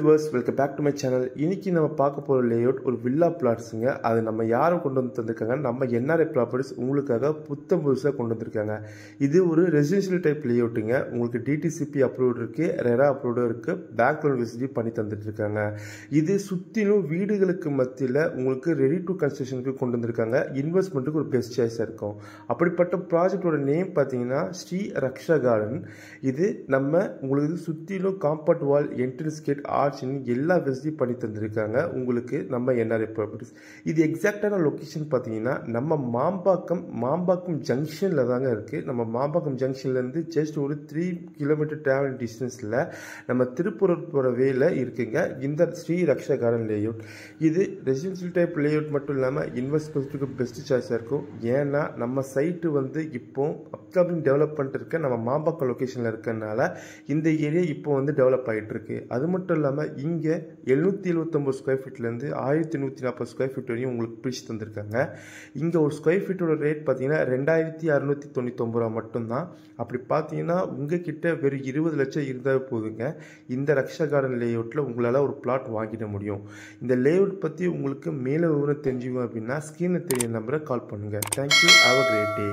Viewers welcome back to my channel. இன்னைக்கு நம்ம பார்க்க போகிற லேஅவுட் ஒரு வில்லா பிளாட்ஸுங்க. அது நம்ம யாரும் கொண்டு வந்து தந்திருக்காங்க, நம்ம என்ஆர்ஐ ப்ராப்பர்ட்டிஸ் உங்களுக்காக புத்தம் புதுசாக கொண்டு வந்திருக்காங்க. இது ஒரு ரெசிடென்ஷியல் டைப் லேஅவுட்டுங்க. உங்களுக்கு டிடிசிபி அப்ரூவ்டு இருக்குது, ரெரா அப்ரூவ்டும் இருக்குது, பேங்க் லோன் ஃபெசிலிட்டி பண்ணி தந்துட்டு இருக்காங்க. இது சுற்றிலும் வீடுகளுக்கு மத்தியில் உங்களுக்கு ரெடி டு கன்ஸ்ட்ரக்ஷனுக்கு கொண்டு வந்திருக்காங்க. இன்வெஸ்ட்மெண்ட்டுக்கு ஒரு பெஸ்ட் சாய்ஸாக இருக்கும். அப்படிப்பட்ட ப்ராஜெக்டோட நேம் பார்த்தீங்கன்னா ஸ்ரீ ரக்ஷா கார்டன். இது நம்ம உங்களுக்கு சுற்றிலும் காம்பவுண்ட் வால், என்ட்ரன்ஸ் கேட், ஆர்ச்னு எல்லா ஃபெசிலிட்டி பண்ணி தந்திருக்காங்க உங்களுக்கு நம்ம என்ஆர்ஐ ப்ராப்பர்ட்டிஸ். இது எக்ஸாக்டான லொக்கேஷன் பார்த்தீங்கன்னா நம்ம மாம்பாக்கம் ஜங்ஷனில் தாங்க இருக்குது. நம்ம மாம்பாக்கம் ஜங்ஷன்லேருந்து ஜஸ்ட் ஒரு 3 கிலோமீட்டர் ட்ராவல் டிஸ்டன்ஸில் நம்ம திருப்பூர் போகிற வேல இருக்குங்க இந்த ஸ்ரீ ரக்ஷா கார்டன் லேஅவுட். இது ரெசிடென்ஷியல் டைப் லேஅவுட் மட்டும் இல்லாமல் இன்வெஸ்ட்மெண்ட்டுக்கு பெஸ்ட் சாய்ஸாக இருக்கும். ஏன்னா நம்ம சைட்டு வந்து இப்போ அப்கமிங் டெவலப்மெண்ட் இருக்க நம்ம மாம்பாக்கம் லொக்கேஷனில் இருக்கிறதுனால இந்த ஏரியா இப்போ வந்து டெவலப் ஆகிட்டு இருக்கு. அது மட்டும் இல்லாமல் இங்கே 779 ஸ்கொயர் ஃபீட்லேருந்து 1140 ஸ்கொயர் ஃபீட் வரையும் உங்களுக்கு பிரிச்சு தந்திருக்காங்க. இங்கே ஒரு ஸ்கொயர் ஃபீட்டோட ரேட் பார்த்தீங்கன்னா 2699 ரூபா மட்டும்தான். அப்படி பார்த்தீங்கன்னா உங்ககிட்ட வெறும் 20 லட்சம் இருந்தால் போதுங்க, இந்த ரக்ஷா கார்டன் லேஅவுட்டில் உங்களால் ஒரு பிளாட் வாங்கிட முடியும். இந்த லேஅவுட் பற்றி உங்களுக்கு மேலே விவரம் தெரிஞ்சுக்கணும் அப்படின்னா ஸ்க்ரீனில் தெரிய நம்பரை கால் பண்ணுங்கள். Thank you. Have a great day.